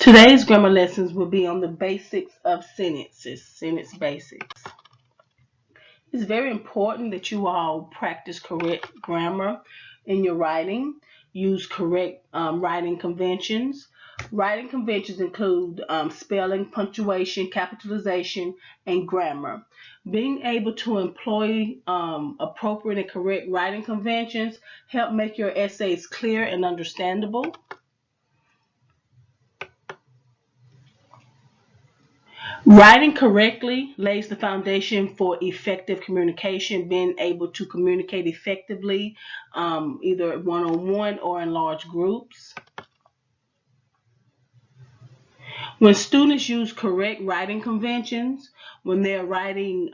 Today's grammar lessons will be on the basics of sentences, sentence basics. It's very important that you all practice correct grammar in your writing. Use correct writing conventions. Writing conventions include spelling, punctuation, capitalization, and grammar. Being able to employ appropriate and correct writing conventions help make your essays clear and understandable. Writing correctly lays the foundation for effective communication, being able to communicate effectively, either one-on-one or in large groups. When students use correct writing conventions, when their writing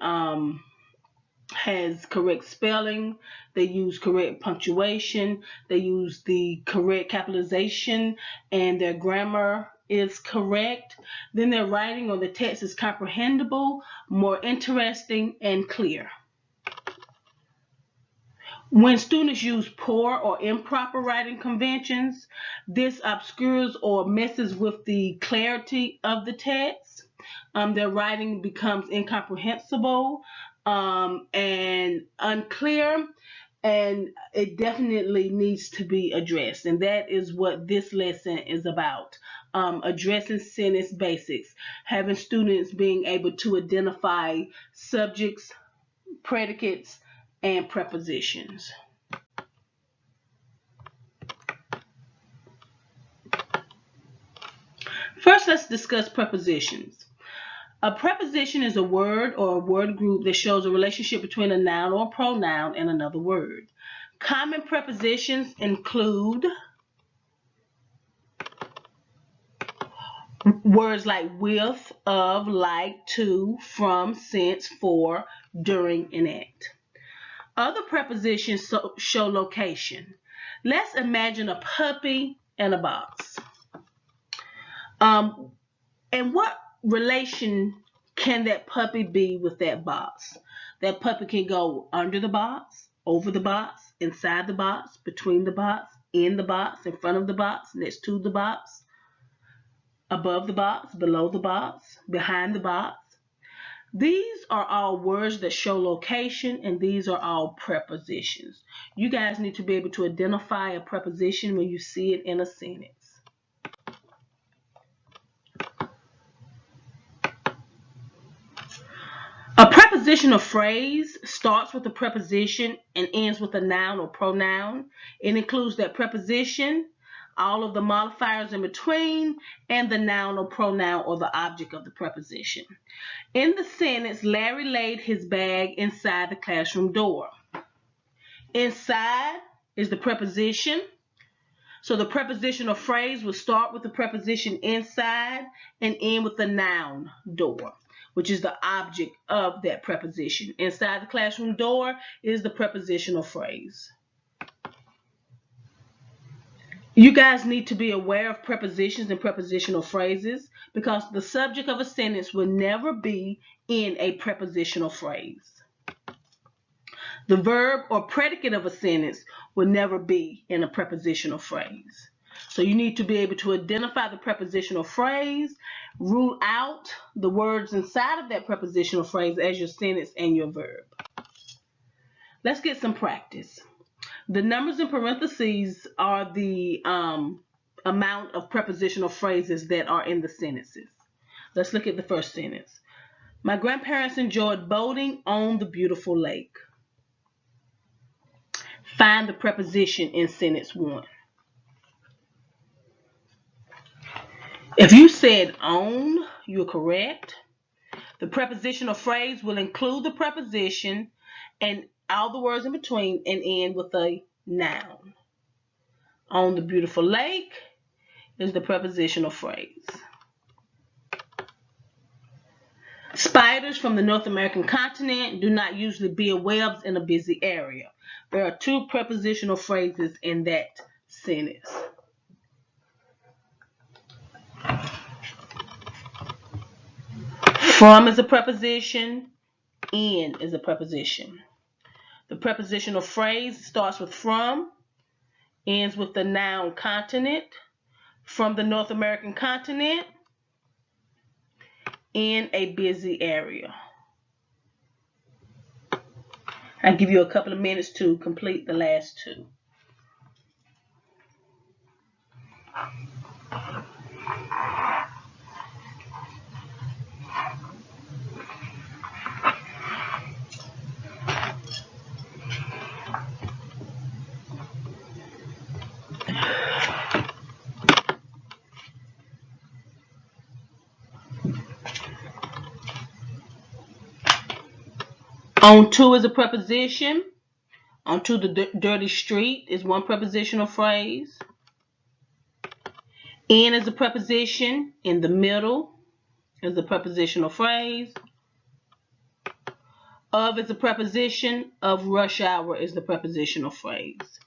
has correct spelling, they use correct punctuation, they use the correct capitalization, and their grammar is correct, then their writing or the text is comprehensible, more interesting, and clear. When students use poor or improper writing conventions, this obscures or messes with the clarity of the text. Their writing becomes incomprehensible and unclear, and it definitely needs to be addressed. And that is what this lesson is about. Addressing sentence basics, having students being able to identify subjects, predicates, and prepositions. First, let's discuss prepositions. A preposition is a word or a word group that shows a relationship between a noun or a pronoun and another word. Common prepositions include words like with, of, like, to, from, since, for, during, and at. Other prepositions show location. Let's imagine a puppy and a box. And what relation can that puppy be with that box? That puppy can go under the box, over the box, inside the box, between the box, in the box, in front of the box, next to the box, above the box, below the box, behind the box. These are all words that show location, and these are all prepositions. You guys need to be able to identify a preposition when you see it in a sentence. A prepositional phrase starts with a preposition and ends with a noun or pronoun. It includes that preposition, all of the modifiers in between, and the noun or pronoun or the object of the preposition. In the sentence, Larry laid his bag inside the classroom door. Inside is the preposition. So the prepositional phrase will start with the preposition inside and end with the noun door, which is the object of that preposition. Inside the classroom door is the prepositional phrase. You guys need to be aware of prepositions and prepositional phrases because the subject of a sentence will never be in a prepositional phrase. The verb or predicate of a sentence will never be in a prepositional phrase. So you need to be able to identify the prepositional phrase, rule out the words inside of that prepositional phrase as your sentence and your verb. Let's get some practice. The numbers in parentheses are the amount of prepositional phrases that are in the sentences. Let's look at the first sentence. My grandparents enjoyed boating on the beautiful lake. Find the preposition in sentence 1. If you said on, you're correct. The prepositional phrase will include the preposition and all the words in between and end with a noun. On the beautiful lake is the prepositional phrase. Spiders from the North American continent do not usually build webs in a busy area. There are 2 prepositional phrases in that sentence. From is a preposition, in is a preposition. The prepositional phrase starts with from, ends with the noun continent. from the North American continent, in a busy area. I'll give you a couple of minutes to complete the last two. On to is a preposition. Onto the dirty street is one prepositional phrase. In is a preposition. In the middle is a prepositional phrase. Of is a preposition. Of rush hour is the prepositional phrase.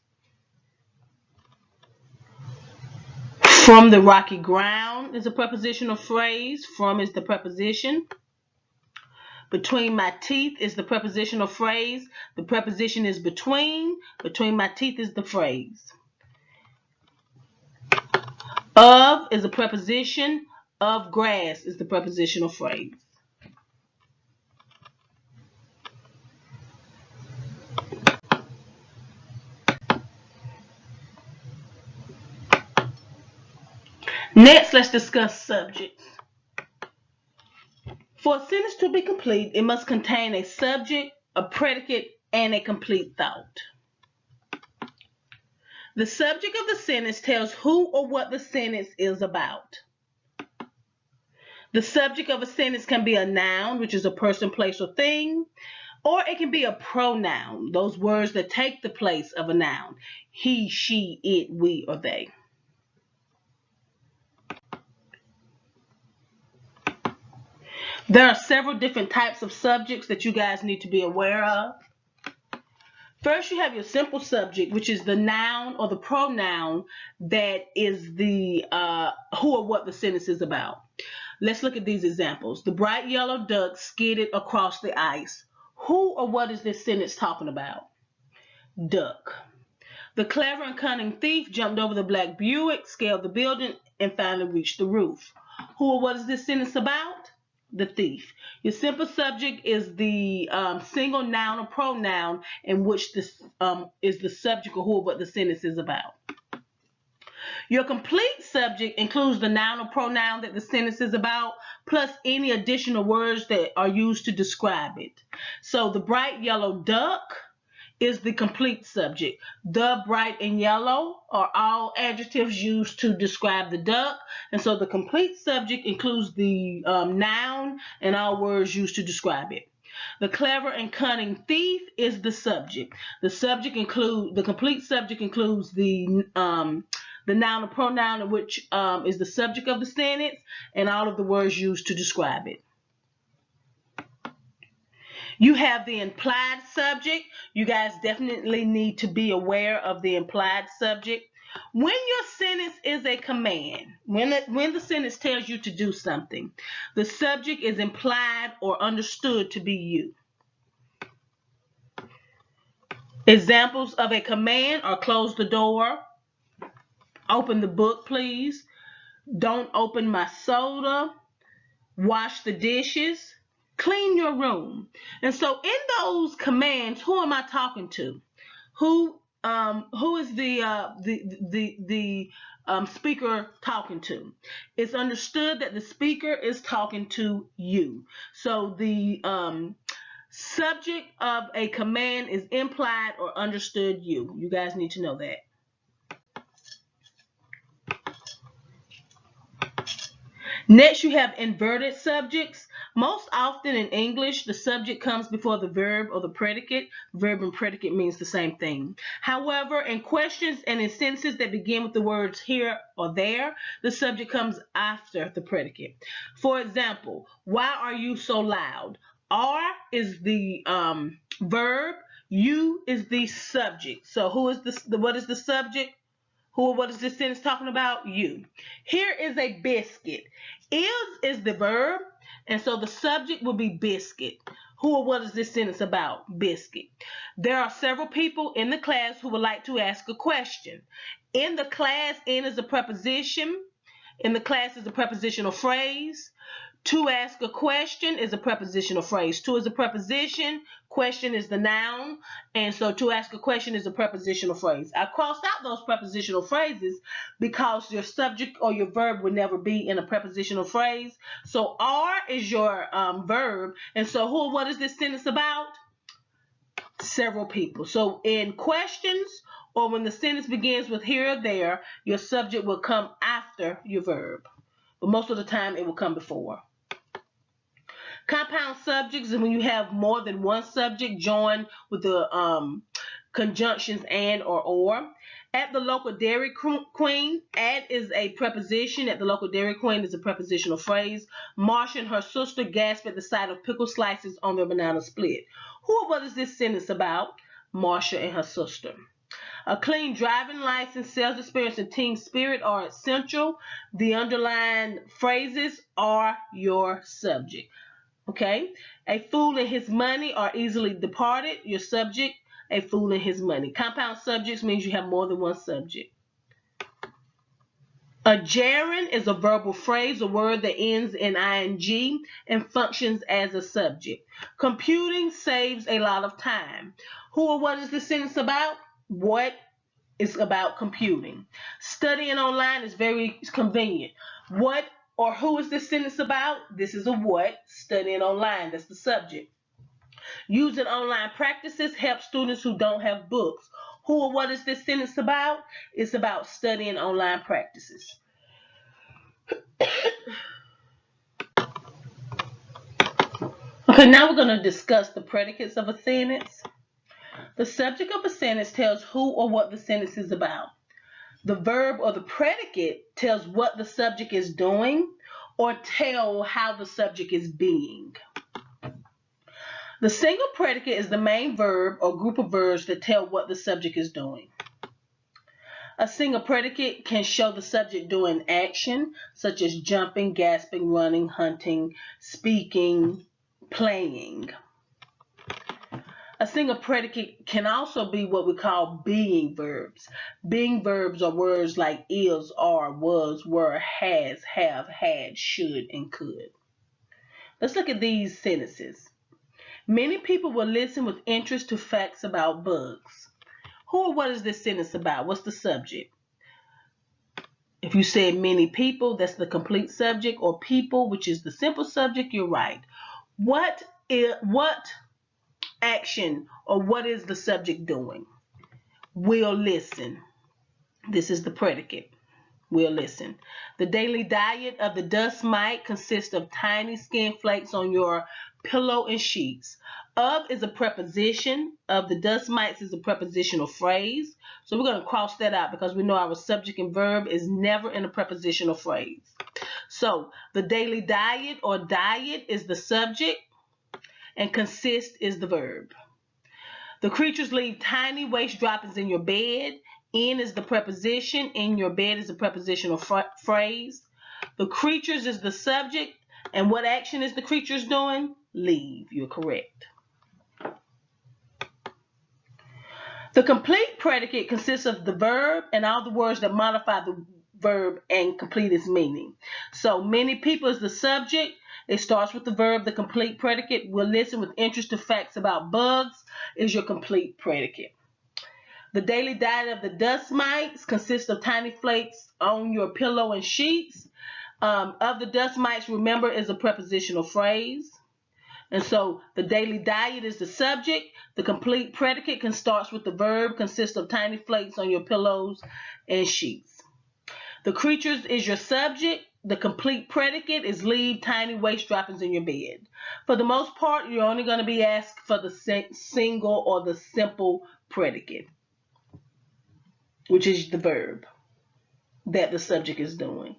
From the rocky ground is a prepositional phrase. From is the preposition. Between my teeth is the prepositional phrase. The preposition is between. Between my teeth is the phrase. Of is a preposition. Of grass is the prepositional phrase. Next, let's discuss subjects. For a sentence to be complete, it must contain a subject, a predicate, and a complete thought. The subject of the sentence tells who or what the sentence is about. The subject of a sentence can be a noun, which is a person, place, or thing, or it can be a pronoun, those words that take the place of a noun. He, she, it, we, or they. There are several different types of subjects that you guys need to be aware of. First, you have your simple subject, which is the noun or the pronoun that is the who or what the sentence is about. Let's look at these examples. The bright yellow duck skidded across the ice. Who or what is this sentence talking about? Duck. The clever and cunning thief jumped over the black Buick, scaled the building, and finally reached the roof. Who or what is this sentence about? The thief. Your simple subject is the single noun or pronoun in which this is the subject or who or what the sentence is about. Your complete subject includes the noun or pronoun that the sentence is about, plus any additional words that are used to describe it. So the bright yellow duck is the complete subject. The, bright, and yellow are all adjectives used to describe the duck. And so the complete subject includes the noun and all words used to describe it. The clever and cunning thief is the subject. The complete subject includes the noun or pronoun, which is the subject of the sentence, and all of the words used to describe it. You have the implied subject. You guys definitely need to be aware of the implied subject. When your sentence is a command, when the sentence tells you to do something, the subject is implied or understood to be you. Examples of a command are close the door, open the book please, don't open my soda, wash the dishes, clean your room. And so in those commands, who am I talking to? Who is the speaker talking to? It's understood that the speaker is talking to you. So the subject of a command is implied or understood you. You guys need to know that. Next, you have inverted subjects. Most often in English, the subject comes before the verb or the predicate. Verb and predicate means the same thing. However, in questions and in sentences that begin with the words here or there, the subject comes after the predicate. For example, why are you so loud? Are is the verb. You is the subject. So what is the subject? Who or what is this sentence talking about? You. Here is a biscuit. Is the verb, and so the subject will be biscuit. Who or what is this sentence about? Biscuit. There are several people in the class who would like to ask a question. In the class, in is a preposition. In the class is a prepositional phrase. To ask a question is a prepositional phrase. To is a preposition, question is the noun, and so to ask a question is a prepositional phrase. I crossed out those prepositional phrases because your subject or your verb would never be in a prepositional phrase. So are is your verb, and so who or what is this sentence about? Several people. So in questions or when the sentence begins with here or there, your subject will come after your verb, but most of the time it will come before. Compound subjects is when you have more than one subject joined with the conjunctions and or. At the local Dairy Queen, at is a preposition. At the local Dairy Queen is a prepositional phrase. Marcia and her sister gasp at the sight of pickle slices on their banana split. Who or what is this sentence about? Marcia and her sister. A clean driving license, sales experience, and team spirit are essential. The underlying phrases are your subject. Okay, a fool and his money are easily departed. Your subject, a fool and his money. Compound subjects means you have more than one subject. A gerund is a verbal phrase, a word that ends in ing and functions as a subject. Computing saves a lot of time. Who or what is this sentence about? What is about computing. Studying online is very convenient. What or who is this sentence about? This is a what, studying online, that's the subject. Using online practices helps students who don't have books. Who or what is this sentence about? It's about studying online practices. Okay, now we're going to discuss the predicates of a sentence. The subject of a sentence tells who or what the sentence is about. The verb or the predicate tells what the subject is doing or tell how the subject is being. The single predicate is the main verb or group of verbs that tell what the subject is doing. A single predicate can show the subject doing action, such as jumping, gasping, running, hunting, speaking, playing. A single predicate can also be what we call being verbs. Being verbs are words like is, are, was, were, has, have, had, should, and could. Let's look at these sentences. Many people will listen with interest to facts about bugs. Who or what is this sentence about? What's the subject? If you said many people, that's the complete subject, or people, which is the simple subject, you're right. What action or what is the subject doing? Will listen. This is the predicate. Will listen. The daily diet of the dust mite consists of tiny skin flakes on your pillow and sheets. Of is a preposition. Of the dust mites is a prepositional phrase. So we're going to cross that out because we know our subject and verb is never in a prepositional phrase. So the daily diet or diet is the subject and consist is the verb. The creatures leave tiny waste droppings in your bed. In is the preposition. In your bed is a prepositional phrase. The creatures is the subject. And what action is the creatures doing? Leave. You're correct. The complete predicate consists of the verb and all the words that modify the verb and complete its meaning. So many people is the subject. It starts with the verb. The complete predicate will listen with interest to facts about bugs is your complete predicate. The daily diet of the dust mites consists of tiny flakes on your pillow and sheets. Of the dust mites, remember, is a prepositional phrase. And so the daily diet is the subject. The complete predicate starts with the verb, consists of tiny flakes on your pillows and sheets. The creatures is your subject. The complete predicate is leave tiny waste droppings in your bed. For the most part, you're only going to be asked for the single or the simple predicate, which is the verb that the subject is doing.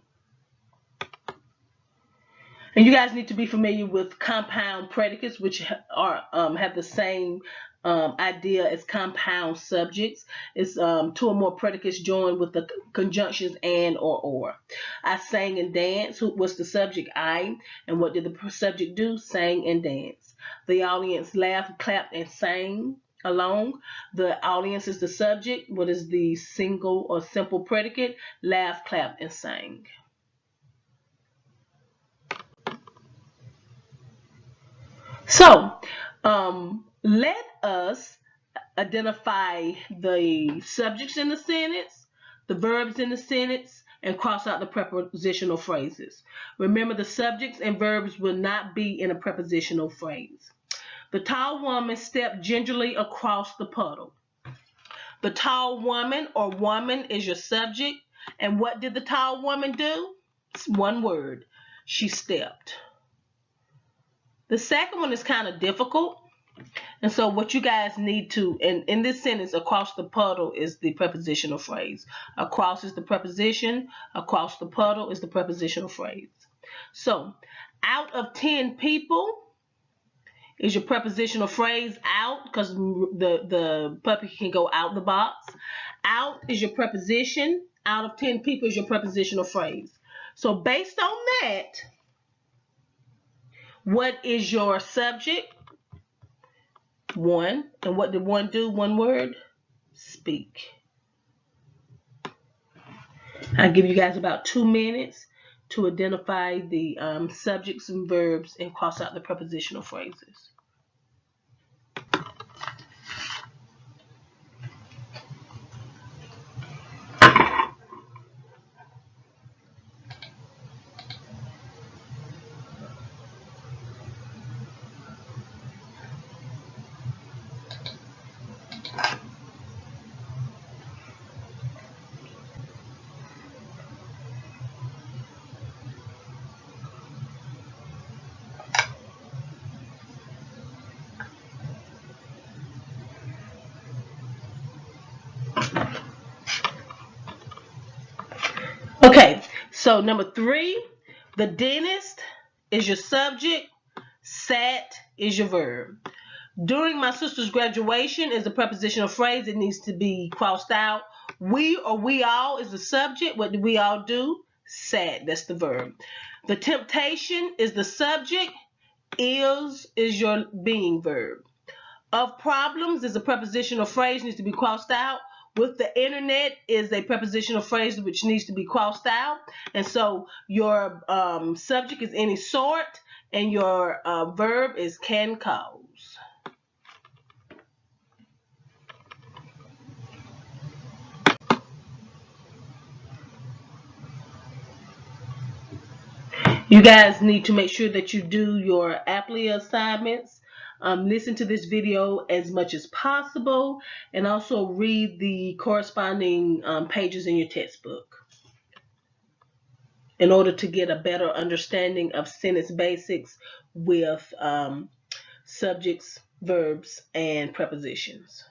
And you guys need to be familiar with compound predicates, which are have the same idea as compound subjects. It's two or more predicates joined with the conjunctions and or. I sang and danced. Who was the subject? I. And what did the subject do? Sang and danced. The audience laughed, clapped, and sang along. The audience is the subject. What is the single or simple predicate? Laughed, clapped, and sang. So, let us identify the subjects in the sentence, the verbs in the sentence, and cross out the prepositional phrases. Remember, the subjects and verbs will not be in a prepositional phrase. The tall woman stepped gingerly across the puddle. The tall woman or woman is your subject. And what did the tall woman do? It's one word. She stepped. The second one is kind of difficult. And so what you guys need to, in this sentence, across the puddle is the prepositional phrase. Across is the preposition. Across the puddle is the prepositional phrase. So, out of 10 people is your prepositional phrase. Out, because the puppy can go out the box. Out is your preposition. Out of 10 people is your prepositional phrase. So based on that, what is your subject? One. And what did one do? One word? Speak. I'll give you guys about 2 minutes to identify the subjects and verbs and cross out the prepositional phrases. Okay, so number 3, the dentist is your subject, sat is your verb. During my sister's graduation is a prepositional phrase. It needs to be crossed out. We or we all is the subject. What do we all do? Sat, that's the verb. The temptation is the subject. Is your being verb. Of problems is a prepositional phrase, needs to be crossed out. With the internet is a prepositional phrase which needs to be crossed out. And so your subject is any sort, and your verb is can cause. You guys need to make sure that you do your Apply assignments. Listen to this video as much as possible, and also read the corresponding pages in your textbook in order to get a better understanding of sentence basics with subjects, verbs, and prepositions.